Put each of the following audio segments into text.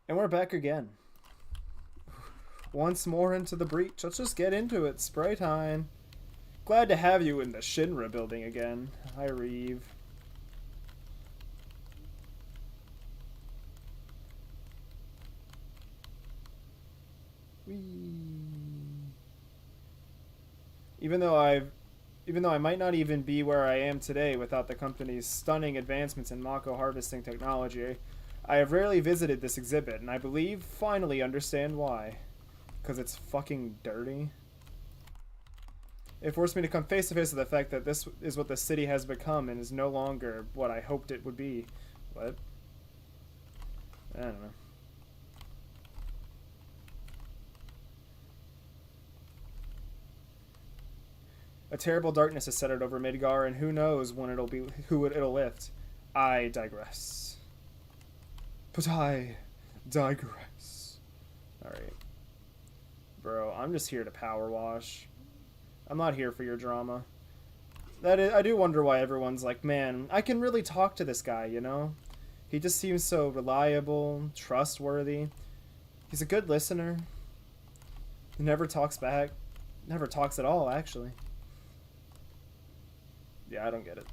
And we're back again. Once more into the breach. Let's just get into it. Spray time. Glad to have you in the Shinra building again. Hi, Reeve. Whee. Even though I might not even be where I am today without the company's stunning advancements in Mako harvesting technology, I have rarely visited this exhibit, and I believe finally understand why. Because it's fucking dirty. It forced me to come face to face with the fact that this is what the city has become and is no longer what I hoped it would be. What? I don't know. A terrible darkness has settled over MIDgar, and who knows when it'll lift. I digress. But I digress. Alright. Bro, I'm just here to power wash. I'm not here for your drama. I do wonder why everyone's like, man, I can really talk to this guy, you know? He just seems so reliable, trustworthy. He's a good listener. He never talks back. Never talks at all, actually. Yeah, I don't get it.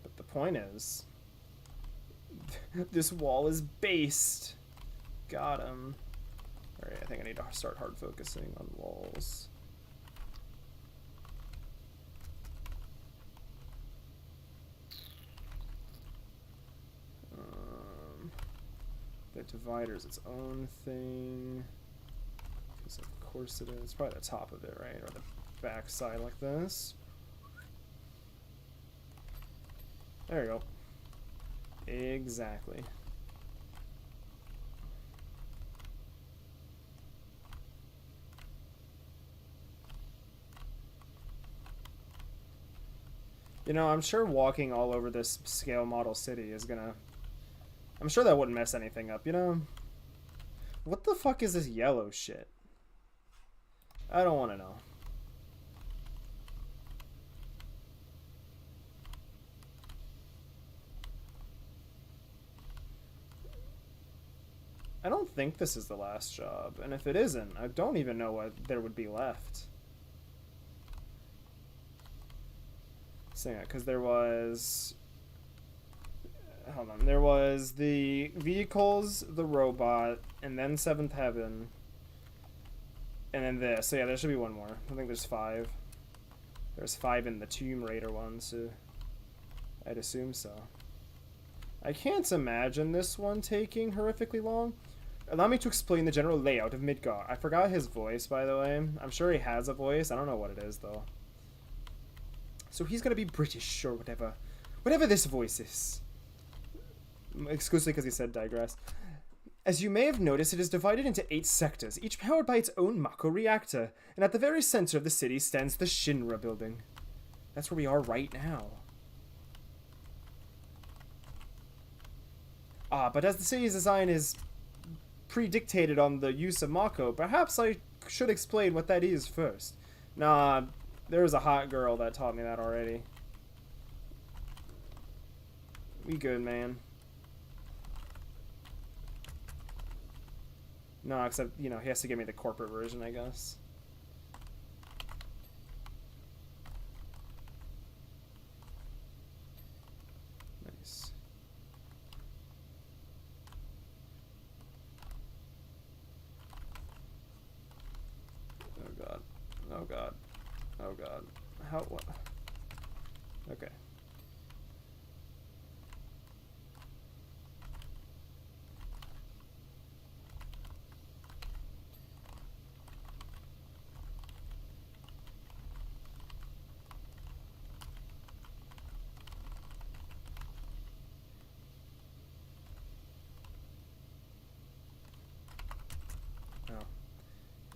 But the point is, this wall is based. Got him. Alright, I think I need to start hard focusing on walls. The divider's its own thing. Because of course it is. It's probably the top of it, right? Or the back side like this. There you go. Exactly. You know, I'm sure walking all over this scale model city is gonna... I'm sure that wouldn't mess anything up, you know? What the fuck is this yellow shit? I don't want to know. I don't think this is the last job, and if it isn't, I don't even know what there would be left. So yeah, because there was... Hold on, there was the vehicles, the robot, and then Seventh Heaven, and then this. So yeah, there should be one more. I think there's 5. There's 5 in the Tomb Raider one, so I'd assume so. I can't imagine this one taking horrifically long. Allow me to explain the general layout of MIDgar. I forgot his voice, by the way. I'm sure he has a voice. I don't know what it is, though. So he's gonna be British or whatever. Whatever this voice is. Exclusively because he said digress. As you may have noticed, it is divided into 8 sectors, each powered by its own Mako reactor. And at the very center of the city stands the Shinra building. That's where we are right now. But as the city's design is predictated on the use of Mako, perhaps I should explain what that is first. Nah, there's a hot girl that taught me that already. We good, man. No, except, you know, he has to give me the corporate version, I guess. Nice. Oh god. Oh god. Oh god. How, what? Okay.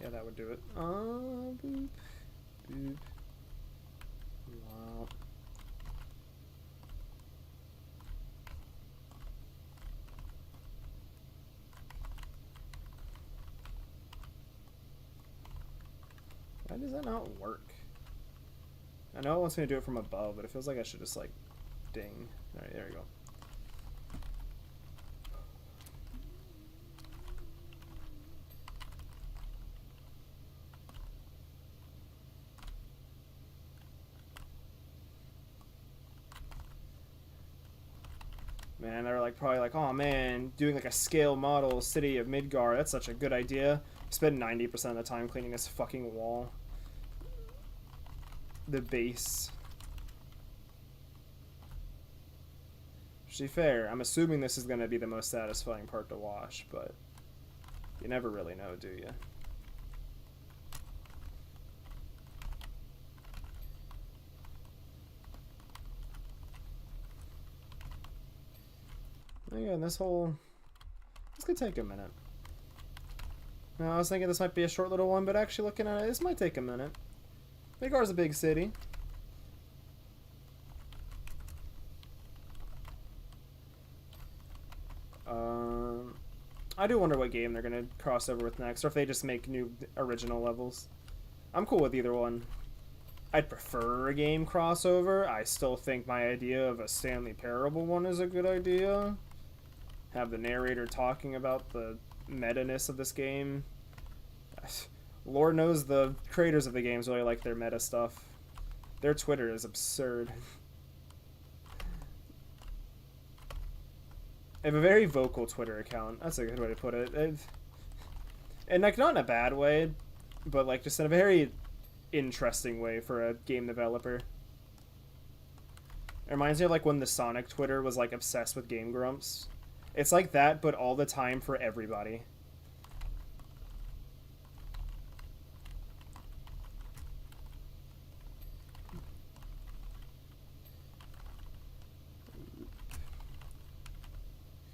Yeah, that would do it. Boop. Boop. Wow. Why does that not work? I know it wants me to do it from above, but it feels like I should just, like, ding. Alright, there we go. Man, they're like probably like, oh man, doing like a scale model city of Midgar, that's such a good idea. Spend 90% of the time cleaning this fucking wall. The base. To be fair, I'm assuming this is going to be the most satisfying part to wash, but you never really know, do you? Again, this could take a minute. Now, I was thinking this might be a short little one, but actually looking at it, this might take a minute. Midgar's a big city. I do wonder what game they're gonna cross over with next, or if they just make new original levels. I'm cool with either one. I'd prefer a game crossover. I still think my idea of a Stanley Parable one is a good idea. Have the narrator talking about the meta-ness of this game. Lord knows the creators of the games really like their meta stuff. Their Twitter is absurd. They have a very vocal Twitter account. That's a good way to put it. And like, not in a bad way, but like just in a very interesting way for a game developer. It reminds me of like when the Sonic Twitter was like obsessed with Game Grumps. It's like that, but all the time for everybody.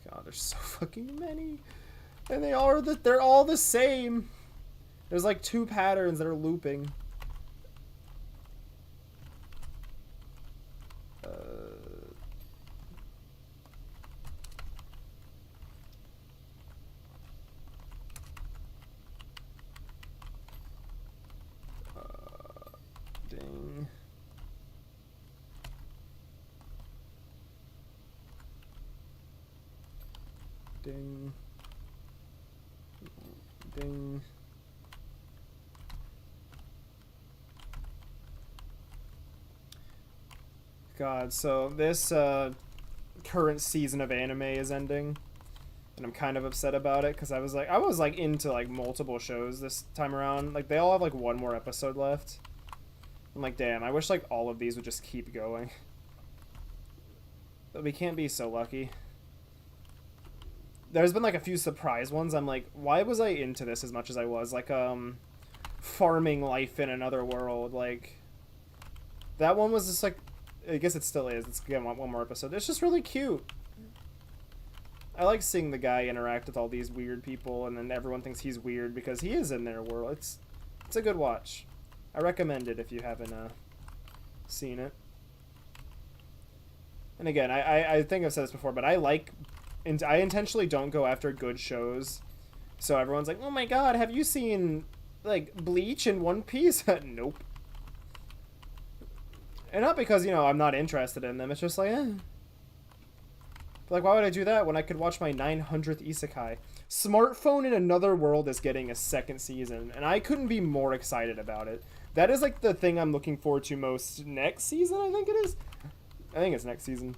God, there's so fucking many. And they're all the same. There's like 2 patterns that are looping. Ding. Ding. Ding. God, so this current season of anime is ending, and I'm kind of upset about it because I was like into like multiple shows this time around. Like they all have like one more episode left. I'm like, damn, I wish like all of these would just keep going. But we can't be so lucky. There's been like a few surprise ones. I'm like, why was I into this as much as I was? Like farming life in another world. Like that one was just like, I guess it still is. It's again one more episode. It's just really cute. I like seeing the guy interact with all these weird people, and then everyone thinks he's weird because he is in their world. It's a good watch. I recommend it if you haven't seen it. And again, I think I've said this before, but I intentionally don't go after good shows. So everyone's like, oh my god, have you seen like Bleach and One Piece? Nope. And not because, you know, I'm not interested in them. It's just like, eh. Like, why would I do that when I could watch my 900th isekai? Smartphone in Another World is getting a 2nd season, and I couldn't be more excited about it. That is, like, the thing I'm looking forward to most next season, I think it is. I think it's next season.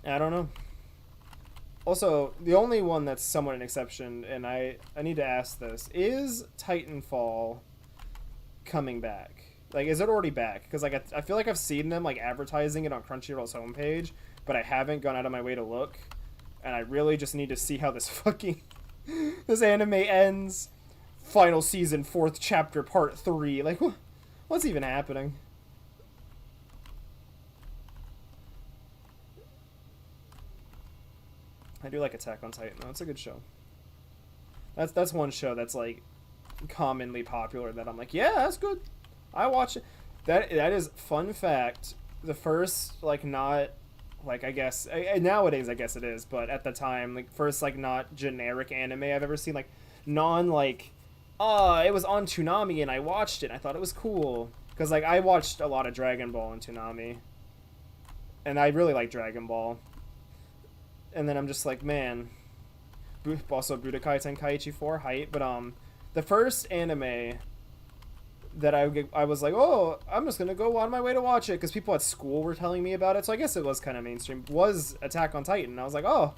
I don't know. Also, the only one that's somewhat an exception, and I need to ask this, is Titanfall coming back? Like, is it already back? Because, like, I feel like I've seen them, like, advertising it on Crunchyroll's homepage, but I haven't gone out of my way to look. And I really just need to see how this fucking... this anime ends. Final season, 4th chapter, part 3. Like, what's even happening? I do like Attack on Titan, though. It's a good show. That's one show that's, like, commonly popular that I'm like, yeah, that's good. I watch it. That is, fun fact, the first, like, not, like, I guess, nowadays I guess it is, but at the time, like, first, like, not generic anime I've ever seen, like, non, like, it was on Toonami and I watched it and I thought it was cool. Because, like, I watched a lot of Dragon Ball on Toonami. And I really like Dragon Ball. And then I'm just like, man. Also, Budokai Tenkaichi 4, hype. But, the first anime that I was like, oh, I'm just gonna go on my way to watch it because people at school were telling me about it. So I guess it was kind of mainstream. Was Attack on Titan. I was like, oh,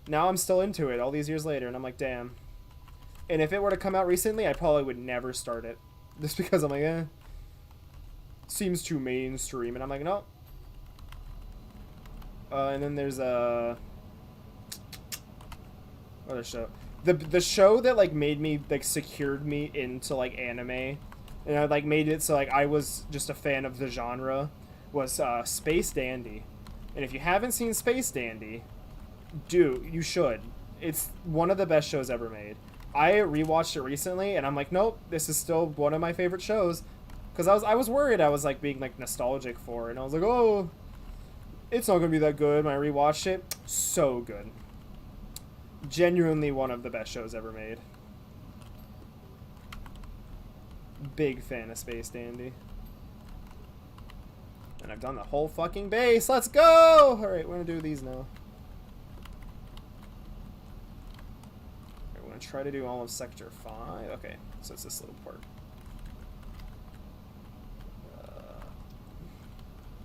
now I'm still into it all these years later, and I'm like, damn. And if it were to come out recently, I probably would never start it, just because I'm like, seems too mainstream, and I'm like, no. And then there's a other show. The show that like made me like secured me into like anime, and I like made it so like I was just a fan of the genre, was Space Dandy. And if you haven't seen Space Dandy, you should. It's one of the best shows ever made. I rewatched it recently, and I'm like, nope, this is still one of my favorite shows, because I was worried I was like being like nostalgic for it, and I was like, oh, it's not gonna be that good. When I rewatched it, so good. Genuinely one of the best shows ever made. Big fan of Space Dandy. And I've done the whole fucking base. Let's go! Alright, we're gonna do these now. Alright, we're gonna try to do all of Sector 5. Okay, so it's this little part.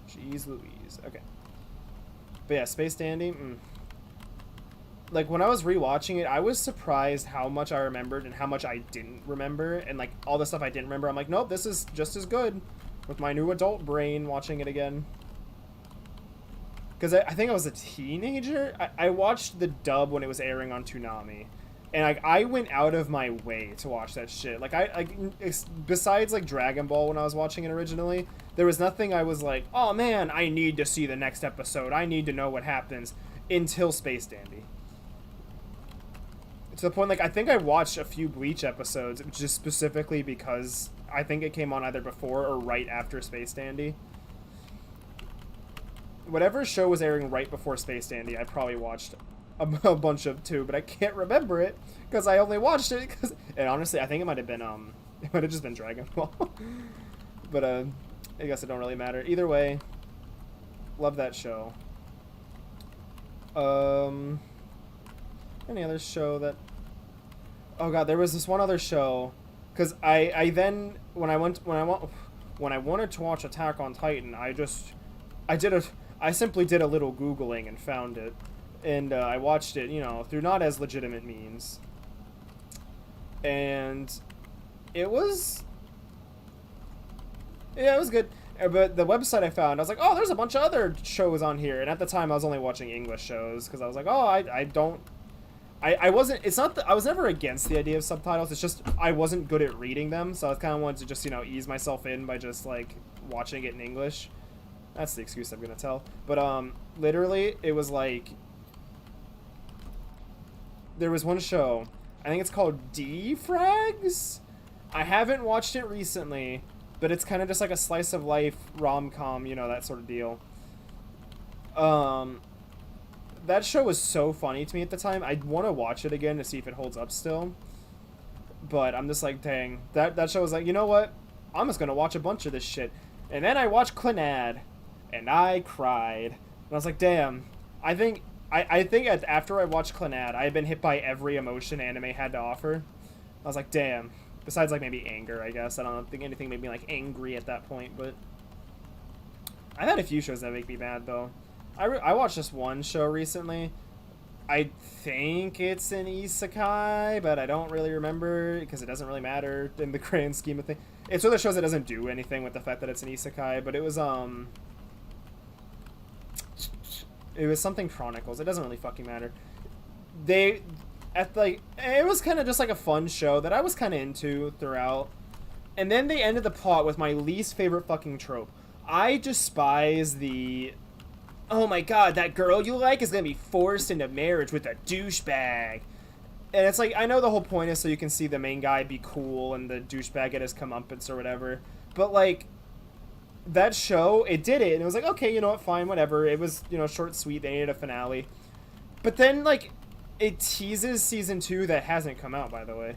Jeez Louise. Okay. But yeah, Space Dandy, like, when I was rewatching it, I was surprised how much I remembered and how much I didn't remember. And, like, all the stuff I didn't remember, I'm like, nope, this is just as good with my new adult brain watching it again. Because I think I was a teenager. I watched the dub when it was airing on Toonami. And, like, I went out of my way to watch that shit. Like, besides, like, Dragon Ball when I was watching it originally, there was nothing I was like, oh, man, I need to see the next episode. I need to know what happens, until Space Dandy. To the point, like, I think I watched a few Bleach episodes just specifically because I think it came on either before or right after Space Dandy. Whatever show was airing right before Space Dandy, I probably watched a bunch of too, but I can't remember it because I only watched it because... And honestly, I think it might have been, it might have just been Dragon Ball. But, I guess it don't really matter. Either way, love that show. Any other show that... Oh god, there was this one other show, because I then when I wanted to watch Attack on Titan, I simply did a little Googling and found it, and I watched it, you know, through not as legitimate means, and it was good. But the website I found, I was like, oh, there's a bunch of other shows on here, and at the time I was only watching English shows because I was like, oh, I wasn't, it's not that, I was never against the idea of subtitles, it's just I wasn't good at reading them, so I kind of wanted to just, you know, ease myself in by just, like, watching it in English. That's the excuse I'm gonna tell. But, literally, it was like, there was one show, I think it's called D-Frags? I haven't watched it recently, but it's kind of just like a slice of life rom-com, you know, that sort of deal. That show was so funny to me at the time. I want to watch it again to see if it holds up still. But I'm just like, dang. That show was like, you know what? I'm just going to watch a bunch of this shit. And then I watched Clannad, and I cried. And I was like, damn. I think after I watched Clannad, I had been hit by every emotion anime had to offer. I was like, damn. Besides, like, maybe anger, I guess. I don't think anything made me, like, angry at that point, but... I've had a few shows that make me mad, though. I watched this one show recently. I think it's an isekai, but I don't really remember because it doesn't really matter in the grand scheme of things. It's one of the shows that doesn't do anything with the fact that it's an isekai, but it was something Chronicles. It doesn't really fucking matter. It was kind of just like a fun show that I was kind of into throughout. And then they ended the plot with my least favorite fucking trope. I despise the... Oh my god, that girl you like is gonna be forced into marriage with a douchebag. And it's like, I know the whole point is so you can see the main guy be cool and the douchebag get his comeuppance or whatever. But, like, that show, it did it. And it was like, okay, you know what, fine, whatever. It was, you know, short, sweet. They needed a finale. But then, like, it teases Season 2 that hasn't come out, by the way.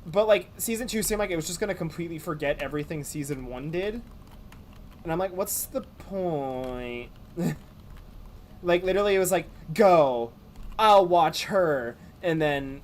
But, like, Season 2 seemed like it was just gonna completely forget everything Season 1 did. And I'm like, what's the point? Like, literally, it was like, go, I'll watch her, and then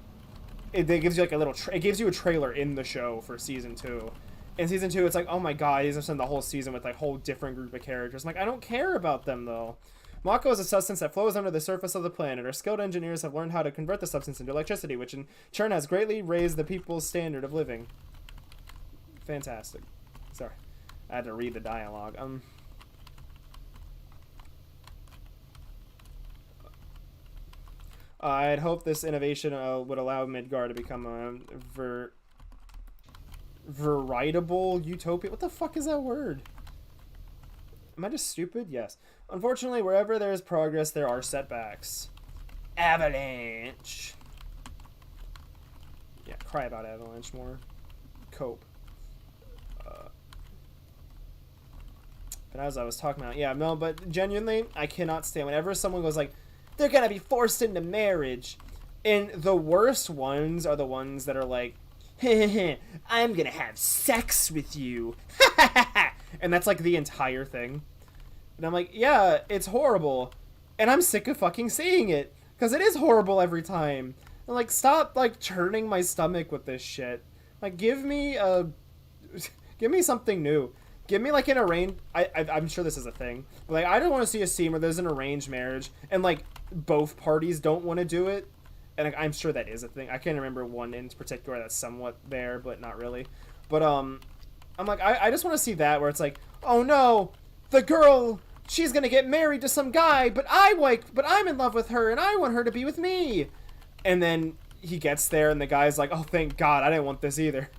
it gives you, like, a little, it gives you a trailer in the show for Season 2, In season 2, it's like, oh my god, he's gonna spend the whole season with like whole different group of characters. I'm like, I don't care about them though. Mako is a substance that flows under the surface of the planet. Our skilled engineers have learned how to convert the substance into electricity, which in turn has greatly raised the people's standard of living. Fantastic. Sorry, I had to read the dialogue. I'd hope this innovation would allow MIDgar to become a veritable utopia. What the fuck is that word? Am I just stupid? Yes. Unfortunately, wherever there is progress, there are setbacks. Avalanche. Yeah, cry about Avalanche more. Cope. But as I was talking about, yeah, no, but genuinely, I cannot stand whenever someone goes like, they're gonna be forced into marriage. And the worst ones are the ones that are like, I'm gonna have sex with you. And that's like the entire thing. And I'm like, yeah, it's horrible. And I'm sick of fucking seeing it. Because it is horrible every time. And like, stop like churning my stomach with this shit. Like, give me something new. Give me like an arranged, I'm sure this is a thing. But like, I don't want to see a scene where there's an arranged marriage and like both parties don't want to do it. And like, I'm sure that is a thing. I can't remember one in particular that's somewhat there, but not really. But I'm like, I just want to see that where it's like, oh no, the girl, she's gonna get married to some guy, but I'm in love with her and I want her to be with me. And then he gets there and the guy's like, oh thank God, I didn't want this either.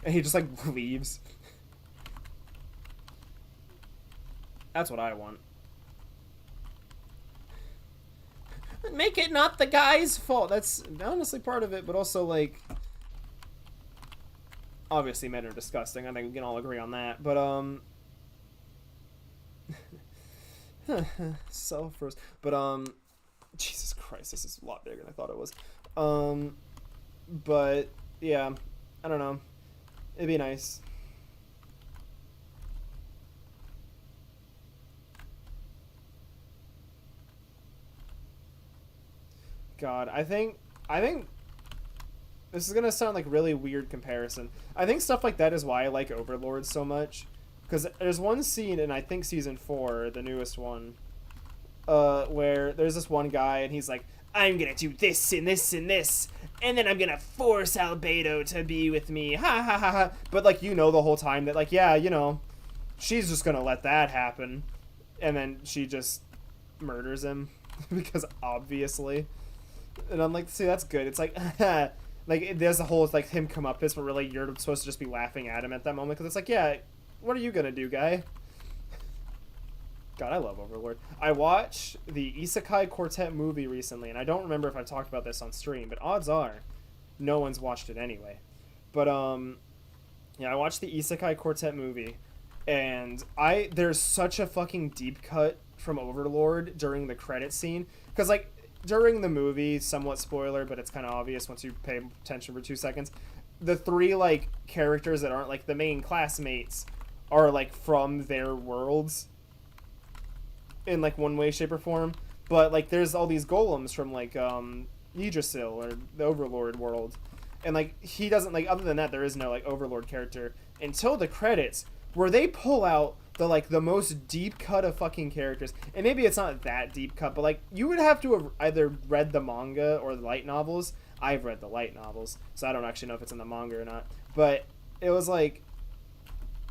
And he just like leaves. That's what I want. Make it not the guy's fault. That's honestly part of it, but also like, obviously men are disgusting. I think we can all agree on that. But self first. But Jesus Christ, this is a lot bigger than I thought it was. But yeah, I don't know. It'd be nice. God, I think this is gonna sound like really weird comparison. I think stuff like that is why I like Overlord so much, because there's one scene in I think season 4, the newest one, where there's this one guy and he's like, I'm gonna do this and this and this, and then I'm gonna force Albedo to be with me, ha ha ha ha. But like, you know, the whole time that like, yeah, you know, she's just gonna let that happen, and then she just murders him because obviously. And I'm like, see, that's good. It's like, like, there's a whole, like, him come up, but really you're supposed to just be laughing at him at that moment, because it's like, yeah, what are you gonna do, guy? God, I love Overlord. I watched the Isekai Quartet movie recently, and I don't remember if I talked about this on stream, but odds are no one's watched it anyway. But, yeah, I watched the Isekai Quartet movie, and there's such a fucking deep cut from Overlord during the credit scene, because, like, during the movie, somewhat spoiler, but it's kind of obvious once you pay attention for 2 seconds, the 3 like characters that aren't like the main classmates are like from their worlds in like one way, shape, or form. But like there's all these golems from like Yggdrasil or the Overlord world, and like he doesn't like, other than that there is no like Overlord character until the credits, where they pull out the most deep cut of fucking characters. And maybe it's not that deep cut, but like you would have to have either read the manga or the light novels. I've read the light novels, so I don't actually know if it's in the manga or not. But it was like,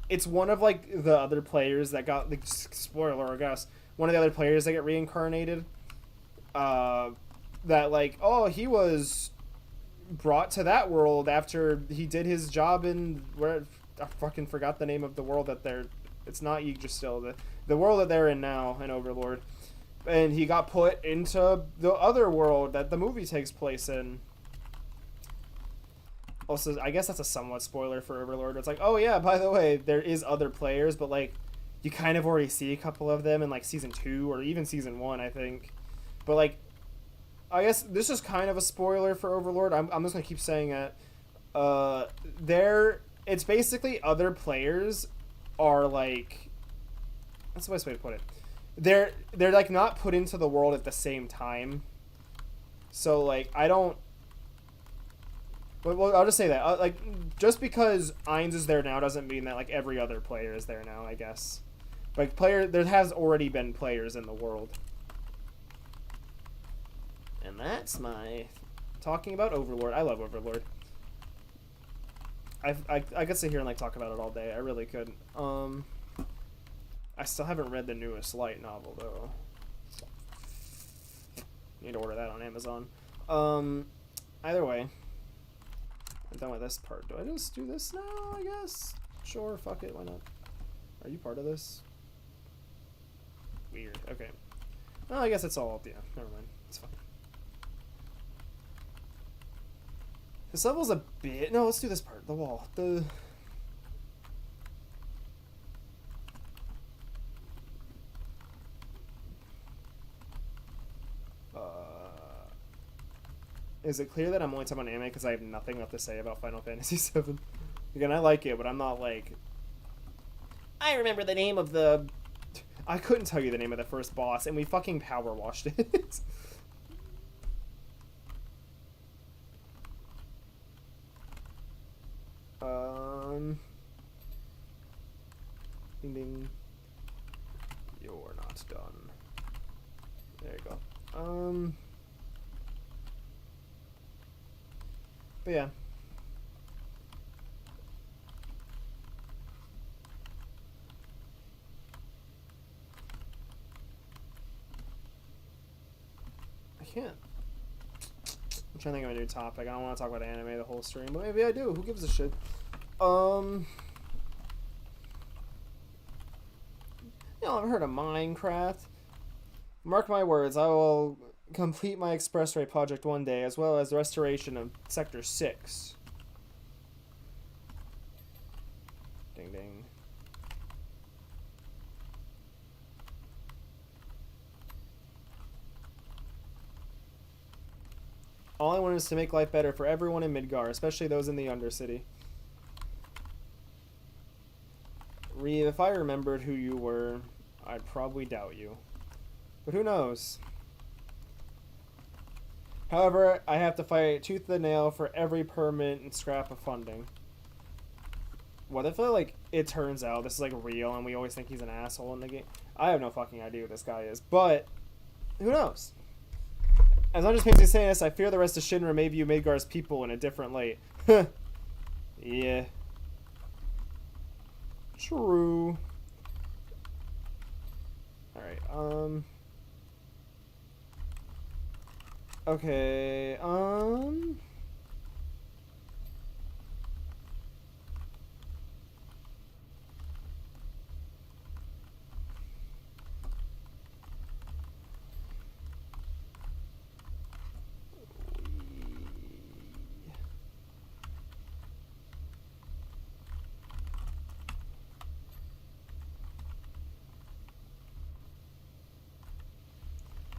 it's one of like the other players that got, like, spoiler I guess, one of the other players that get reincarnated. That like, oh, he was brought to that world after he did his job in where, I fucking forgot the name of the world that they're, it's not Yggdrasil, the world that they're in now in Overlord, and he got put into the other world that the movie takes place in. Also, I guess that's a somewhat spoiler for Overlord. It's like, oh yeah, by the way, there is other players, but like you kind of already see a couple of them in like season 2 or even season 1, I think. But like, I guess this is kind of a spoiler for Overlord. I'm just gonna keep saying it. It's basically other players are like, that's the best way to put it. They're like not put into the world at the same time. So like, I don't Well, I'll just say that. Like, just because Ainz is there now doesn't mean that like every other player is there now. I guess. Like there has already been players in the world. And that's my talking about Overlord. I love Overlord. I could sit here and like talk about it all day. I really could. I still haven't read the newest light novel though. Need to order that on Amazon. Either way, I'm done with this part. Do I just do this now? I guess. Sure. Fuck it. Why not? Are you part of this? Weird. Okay. Well, I guess it's all. Yeah. Never mind. It's fine. This level's a bit... No, let's do this part. The wall. Is it clear that I'm only talking about anime because I have nothing left to say about Final Fantasy VII? Again, I like it, but I'm not like... I remember the name of the... I couldn't tell you the name of the first boss, and we fucking power washed it. Ding ding. You're not done. There you go. But yeah. I can't. I'm trying to think of a new topic. I don't want to talk about anime the whole stream, but maybe I do. Who gives a shit? You know, I've heard of Minecraft. Mark my words, I will complete my expressway project one day, as well as the restoration of Sector 6. Ding ding. All I want is to make life better for everyone in MIDgar, especially those in the Undercity. Reeve, if I remembered who you were, I'd probably doubt you. But who knows? However, I have to fight tooth and nail for every permit and scrap of funding. What if like it turns out this is like real and we always think he's an asshole in the game? I have no fucking idea who this guy is, but who knows? As I'm just basically saying this, I fear the rest of Shinra may view MIDgar's people in a different light. Yeah. True. Alright, okay,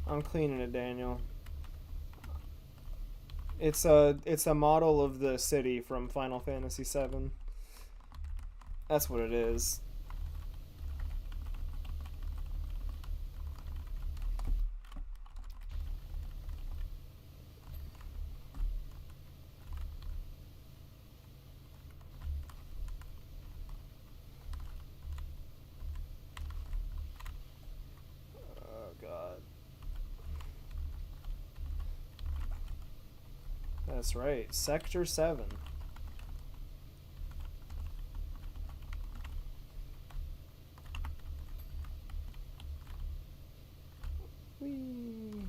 I'm cleaning it, Daniel. It's a model of the city from Final Fantasy VII. That's what it is. Oh god. That's right, Sector 7. Whee.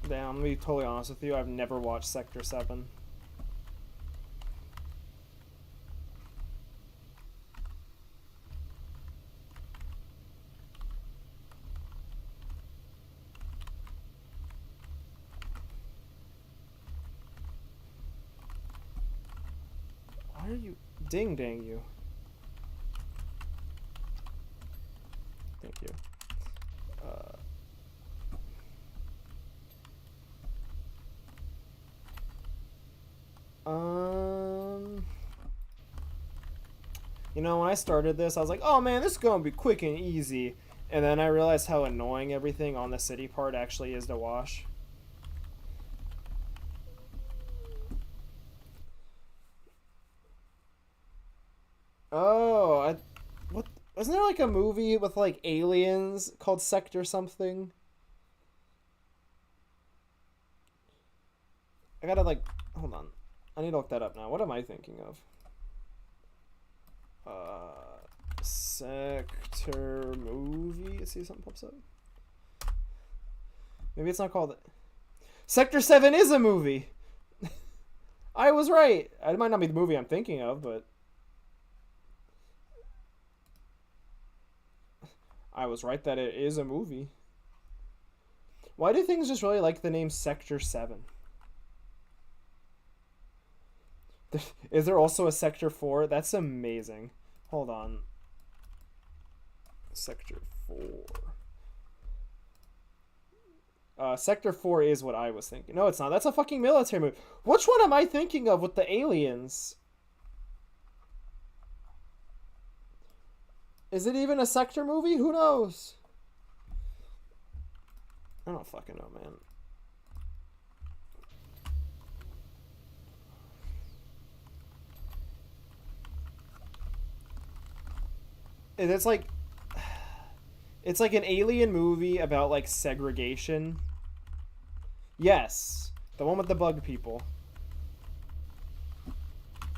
Damn, I'm gonna be totally honest with you, I've never watched Sector 7. Why are you ding dang you? Thank you. You know, when I started this, I was like, oh man, this is gonna be quick and easy. And then I realized how annoying everything on the city part actually is to wash. Oh, what? Wasn't there like a movie with like aliens called Sector something? I gotta like, hold on. I need to look that up now. What am I thinking of? Sector movie. Let's see if something pops up. Maybe it's not called. Sector 7 is a movie. I was right. It might not be the movie I'm thinking of, but I was right that it is a movie. Why do things just really like the name Sector 7? Is there also a Sector 4? That's amazing. Hold on. Sector 4. Sector 4 is what I was thinking. No, it's not. That's a fucking military movie. Which one am I thinking of with the aliens? Is it even a Sector movie? Who knows? I don't fucking know, man. It's like an alien movie about like segregation. Yes, the one with the bug people.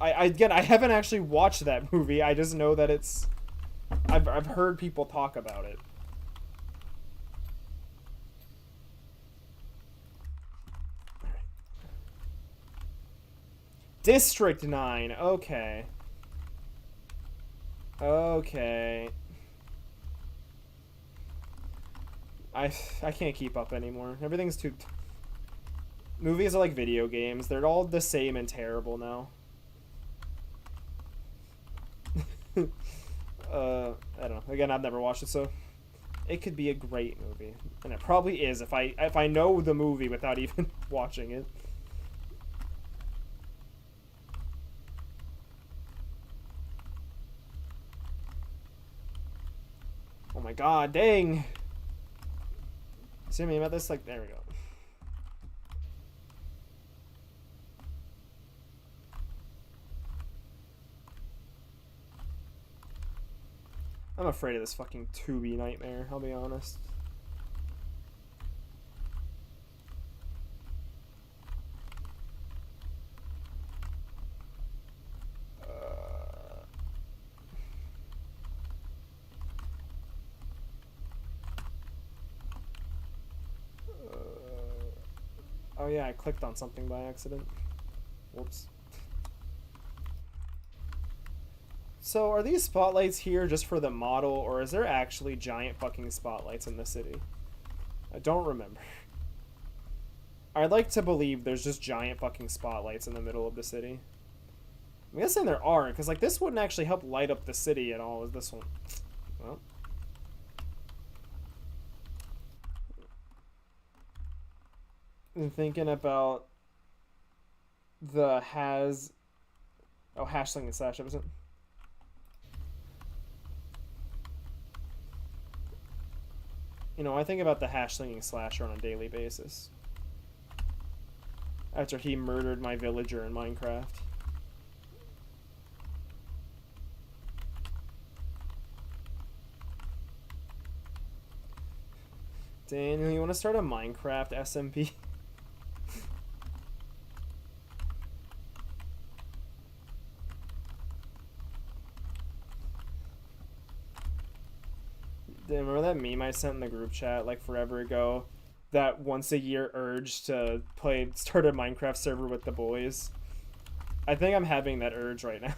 I haven't actually watched that movie. I just know that it's. I've heard people talk about it. District 9. Okay. Okay. I can't keep up anymore. Everything's too. Movies are like video games. They're all the same and terrible now. I don't know. Again, I've never watched it, so it could be a great movie, and it probably is if I know the movie without even watching it. Oh my god, dang! See me about this? Like, there we go. I'm afraid of this fucking Tubi nightmare, I'll be honest. Oh yeah, I clicked on something by accident. Whoops. So are these spotlights here just for the model, or is there actually giant fucking spotlights in the city? I don't remember. I'd like to believe there's just giant fucking spotlights in the middle of the city. I'm guessing there are, because like this wouldn't actually help light up the city at all, as this one. Well. I'm thinking about the hash slinging slash episode. You know, I think about the hash slinging slasher on a daily basis. After he murdered my villager in Minecraft. Daniel, you want to start a Minecraft SMP? Remember that meme I sent in the group chat like forever ago? That once a year urge to start a Minecraft server with the boys. I think I'm having that urge right now.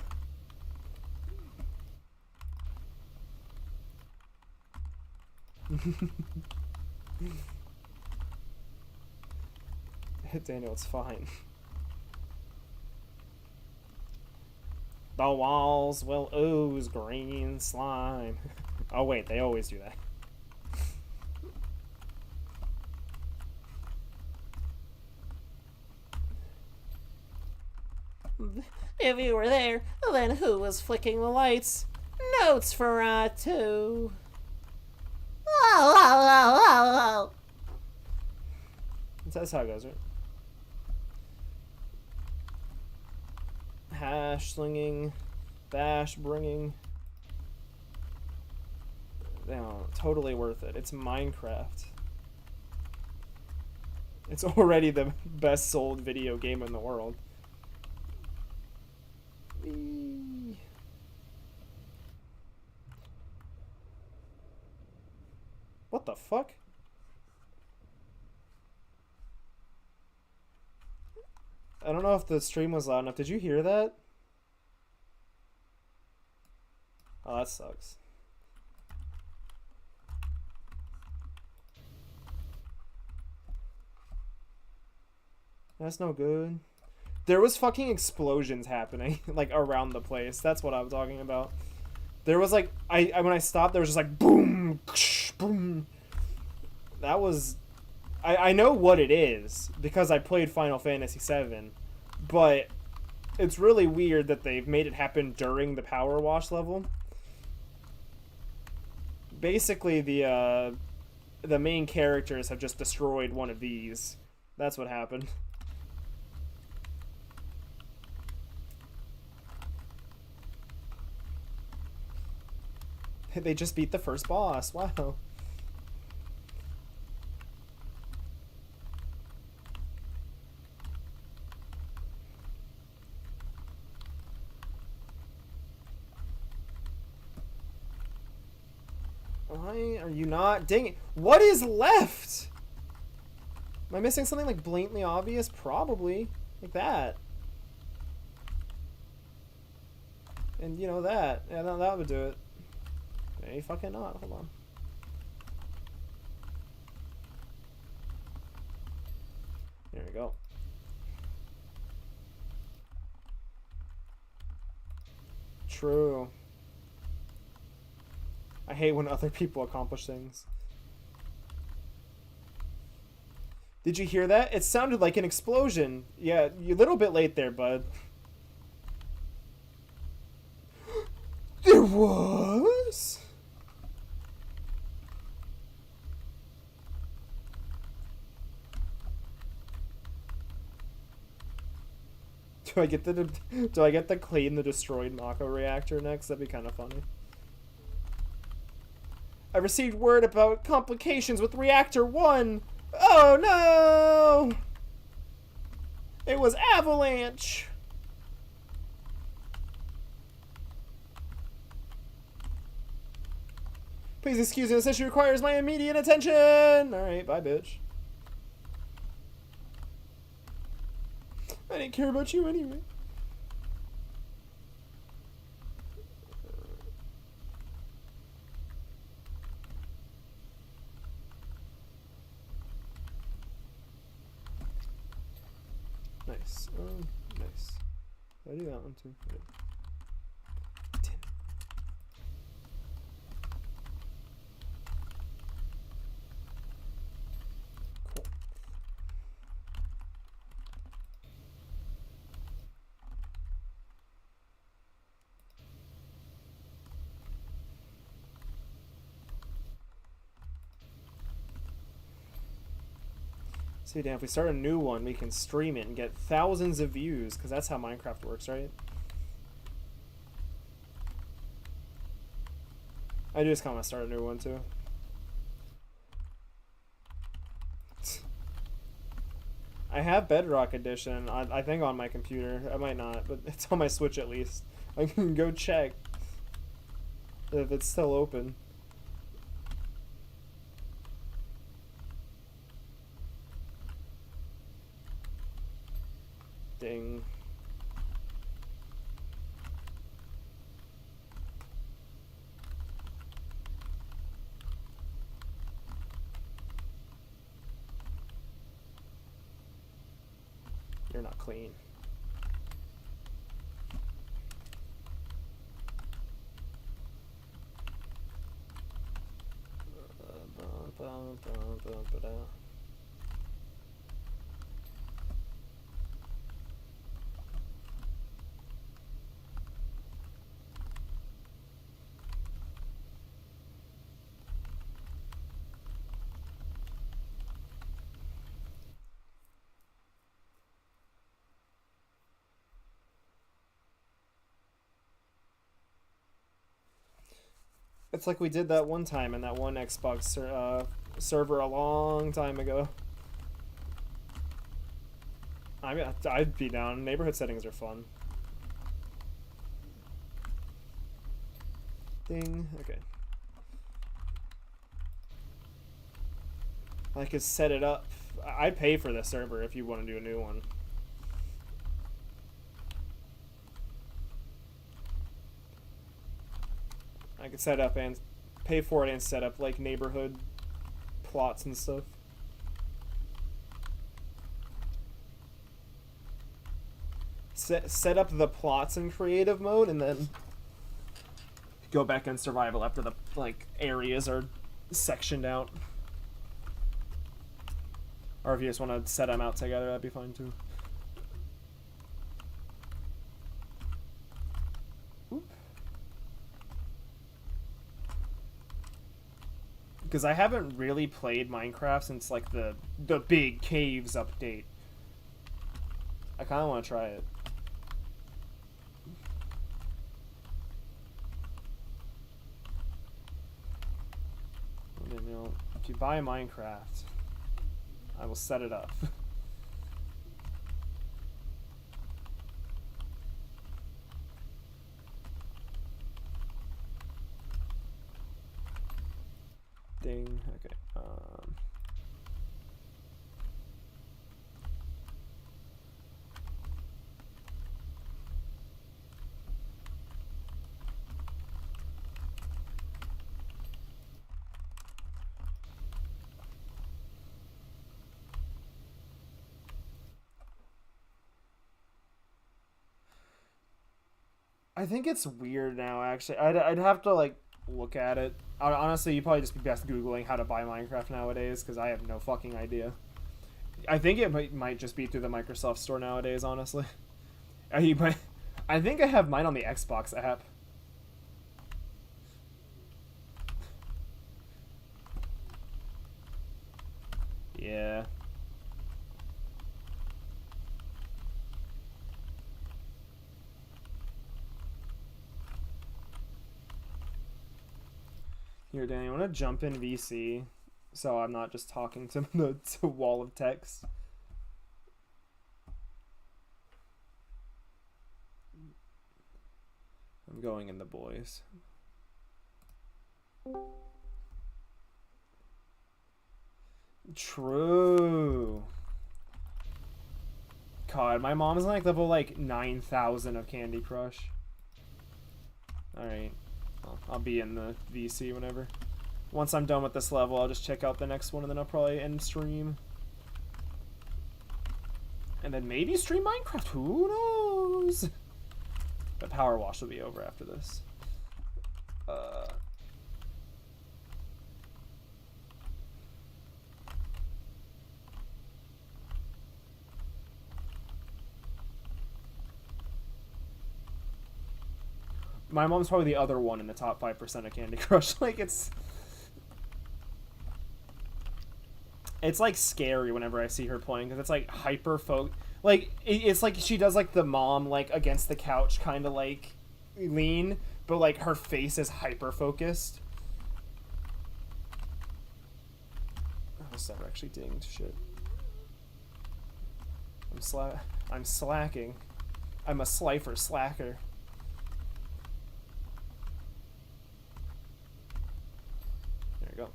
Daniel, it's fine. The walls will ooze green slime. Oh wait, they always do that. If you were there, then who was flicking the lights? Notes for two. Oh, oh, oh, oh, That's how it goes, right? Hash slinging, bash bringing. No, totally worth it. It's Minecraft. It's already the best sold video game in the world. What the fuck? I don't know if the stream was loud enough. Did you hear that? Oh, that sucks. That's no good. There was fucking explosions happening like around the place. That's what I'm talking about. There was like I when I stopped, there was just like boom, boom. That was I know what it is because I played Final Fantasy VII, but it's really weird that they've made it happen during the PowerWash level. Basically, the main characters have just destroyed one of these. That's what happened. They just beat the first boss. Wow. Why are you not? Dang it. What is left? Am I missing something like blatantly obvious? Probably. Like that. And you know that. Yeah, that would do it. Maybe fucking not. Hold on. There we go. True. I hate when other people accomplish things. Did you hear that? It sounded like an explosion. Yeah, you're a little bit late there, bud. There was? Do I get the clean the destroyed Mako reactor next? That'd be kind of funny. I received word about complications with reactor 1. Oh no! It was avalanche. Please excuse me, this issue requires my immediate attention. Alright, bye bitch. I didn't care about you anyway. Nice. Nice. Did I do that one too? Good. 10. Cool. See, Dan, if we start a new one, we can stream it and get thousands of views, because that's how Minecraft works, right? I just kind of start a new one, too. I have Bedrock Edition, I think, on my computer. I might not, but it's on my Switch at least. I can go check if it's still open. Ding. You're not clean. It's like we did that one time in that one Xbox server a long time ago. I'd be down. Neighborhood settings are fun. Ding. Okay. I could set it up. I'd pay for this server if you want to do a new one. I could set up and pay for it and set up like neighborhood plots and stuff. Set up the plots in creative mode and then go back in survival after the like areas are sectioned out. Or if you just want to set them out together, that'd be fine too. Because I haven't really played Minecraft since like the big caves update. I kind of want to try it. You know, if you buy Minecraft, I will set it up. Ding. Okay. I think it's weird now. Actually, I'd have to like look at it. Honestly, you probably just be best googling how to buy Minecraft nowadays because I have no fucking idea. I think it might just be through the Microsoft Store nowadays. Honestly, I think I have mine on the Xbox app. Yeah. Here, Danny, you want to jump in VC so I'm not just talking to the wall of text? I'm going in the boys. True. God, my mom's like level like 9,000 of Candy Crush. Alright. I'll be in the VC whenever. Once I'm done with this level, I'll just check out the next one and then I'll probably end stream. And then maybe stream Minecraft. Who knows? But PowerWash will be over after this. My mom's probably the other one in the top 5% of Candy Crush. Like, it's like scary whenever I see her playing because it's like hyper like it's like she does like the mom like against the couch kind of like lean, but like her face is hyper focused. Oh, this server actually dinged. Shit. I'm slacking. I'm a slifer slacker. There you go.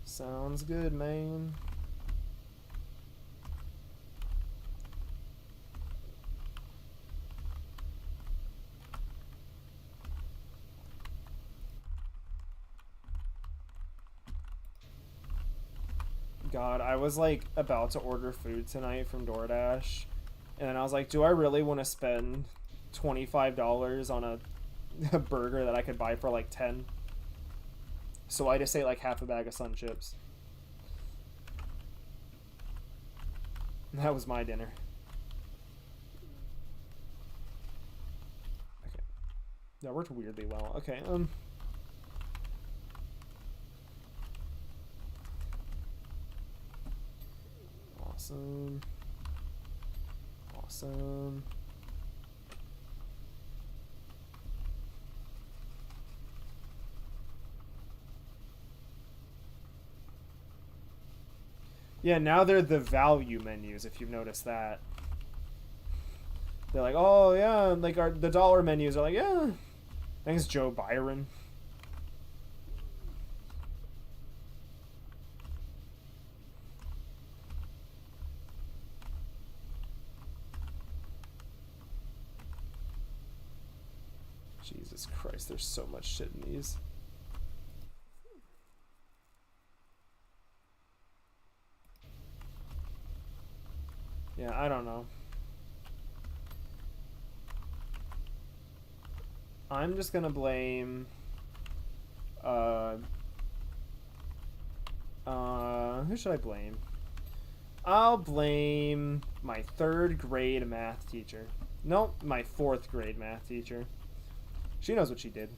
Sounds good, man. God, I was like about to order food tonight from DoorDash, and then I was like, do I really want to spend $25 on a burger that I could buy for like 10? So I just ate like half a bag of Sun Chips. That was my dinner. Okay. That worked weirdly well. Okay, Awesome. Awesome. Yeah, now they're the value menus, if you've noticed that. They're like, oh, yeah, like the dollar menus are like, yeah. Thanks, Joe Byron. Jesus Christ, there's so much shit in these. Yeah, I don't know. I'm just gonna blame who should I blame? I'll blame my 3rd grade math teacher. Nope, my 4th grade math teacher. She knows what she did.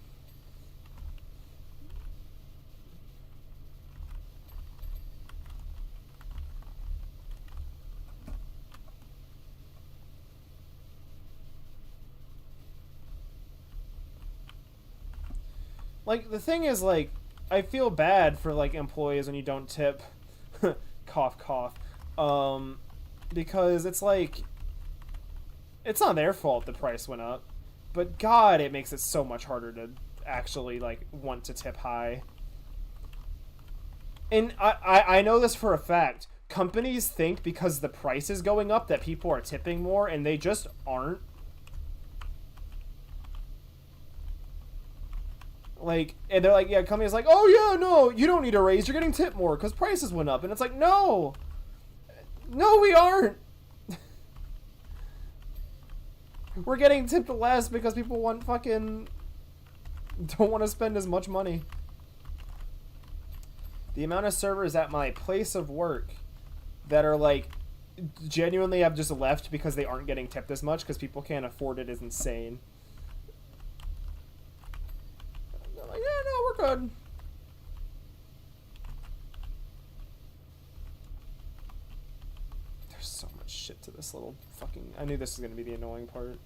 Like, the thing is, like, I feel bad for, like, employees when you don't tip. Cough, cough. Because it's like, it's not their fault the price went up. But God, it makes it so much harder to actually, like, want to tip high. And I know this for a fact. Companies think because the price is going up that people are tipping more, and they just aren't. Like, and they're like, yeah, companies like, oh yeah, no, you don't need a raise, you're getting tipped more because prices went up. And it's like, no, we aren't. We're getting tipped less because people don't want to spend as much money. The amount of servers at my place of work that are like, genuinely have just left because they aren't getting tipped as much because people can't afford it is insane. Like, yeah, no, we're good. There's so much shit to this little fucking... I knew this was going to be the annoying part.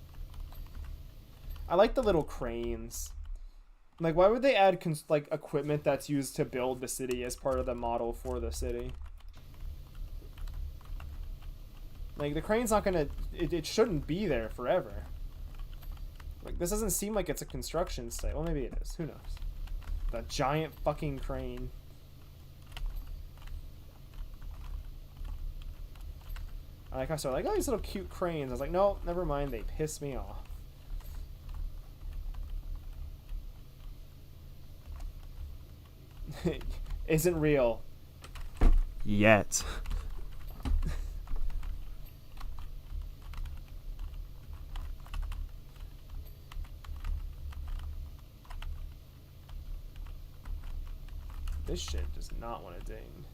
I like the little cranes. Like, why would they add, like, equipment that's used to build the city as part of the model for the city? Like, the crane's not going to... It shouldn't be there forever. Like, this doesn't seem like it's a construction site. Well, maybe it is. Who knows? The giant fucking crane. I started like, oh, these little cute cranes. I was like, no, never mind. They piss me off. Isn't real. Yet. This shit does not want to ding.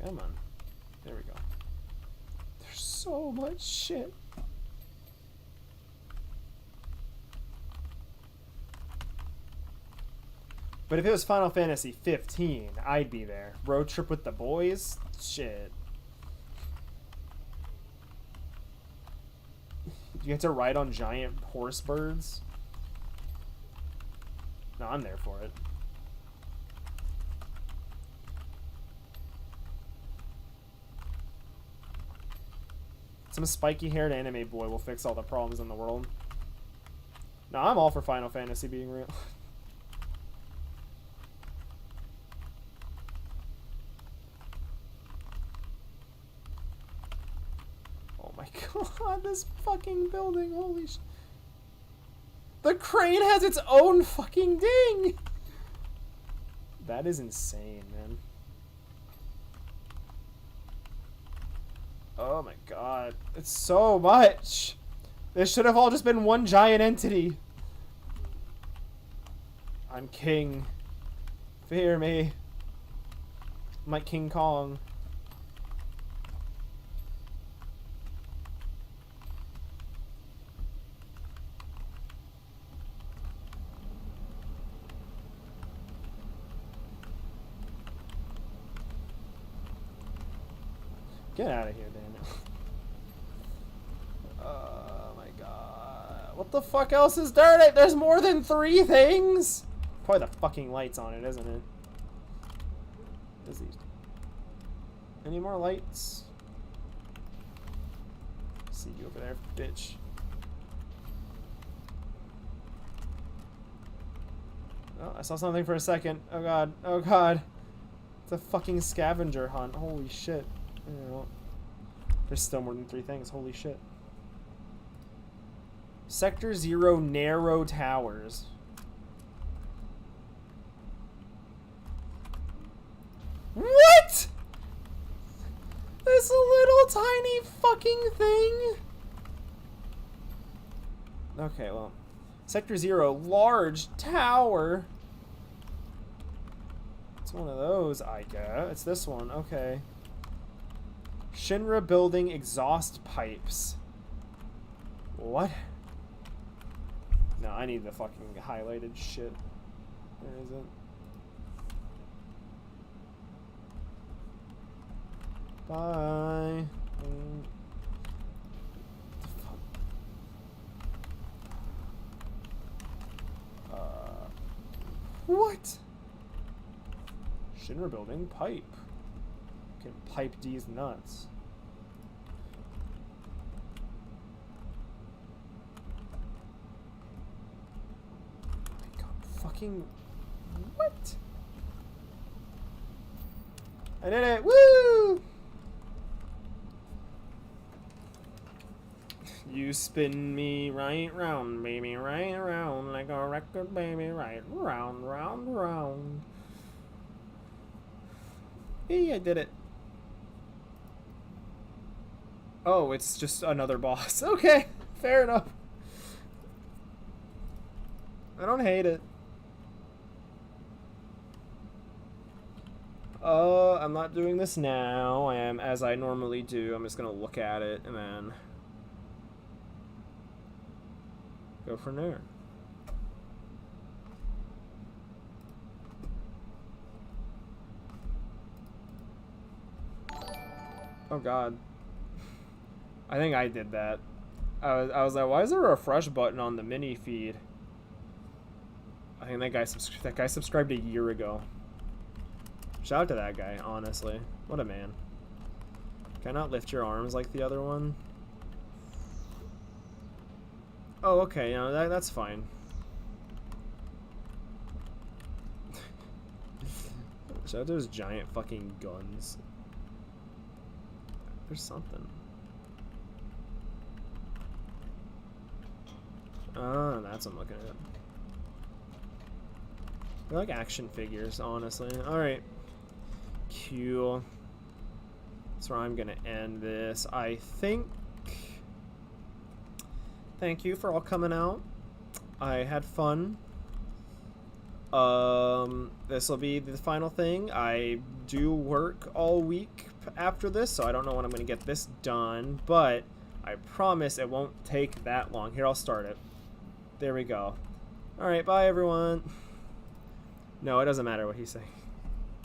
Come on. There we go. There's so much shit. But if it was Final Fantasy 15, I'd be there. Road trip with the boys? Shit. You get to ride on giant horse birds? No, I'm there for it. Some spiky-haired anime boy will fix all the problems in the world. No, I'm all for Final Fantasy being real. Oh my god, this fucking building, holy shit. The crane has its own fucking ding! That is insane, man. Oh my god. It's so much! This should have all just been one giant entity. I'm king. Fear me. I'm like King Kong. Get out of here, Daniel. Oh my god. What the fuck else is there? There's more than 3 things? Probably the fucking lights on it, isn't it? What is these? Any more lights? See you over there, bitch. Oh, I saw something for a second. Oh god. Oh god. It's a fucking scavenger hunt. Holy shit. Oh, there's still more than 3 things. Holy shit. Sector 0 narrow towers. What? This little tiny fucking thing? Okay, well. Sector 0 large tower. It's one of those, I guess. It's this one. Okay. Shinra building exhaust pipes. What? No, I need the fucking highlighted shit. Where is it? Bye. What? Shinra building pipe. Can pipe these nuts. I got fucking what? I did it! Woo! You spin me right round, baby, right round, like a record, baby, right round, round, round. Hey, I did it. Oh, it's just another boss. Okay, fair enough. I don't hate it. I'm not doing this now. I am, as I normally do. I'm just gonna look at it and then go from there. Oh god. I think I did that. I was like, why is there a refresh button on the mini feed? I think that guy subscribed a year ago. Shout out to that guy, honestly. What a man. Can I not lift your arms like the other one? Oh, okay, no, that's fine. Shout out to those giant fucking guns. There's something. That's what I'm looking at. They're like action figures, honestly. Alright. Cool. That's where I'm gonna end this, I think. Thank you for all coming out. I had fun. This will be the final thing. I do work all week after this, so I don't know when I'm gonna get this done, but I promise it won't take that long. Here, I'll start it. There we go. Alright, bye everyone. No, it doesn't matter what he's saying.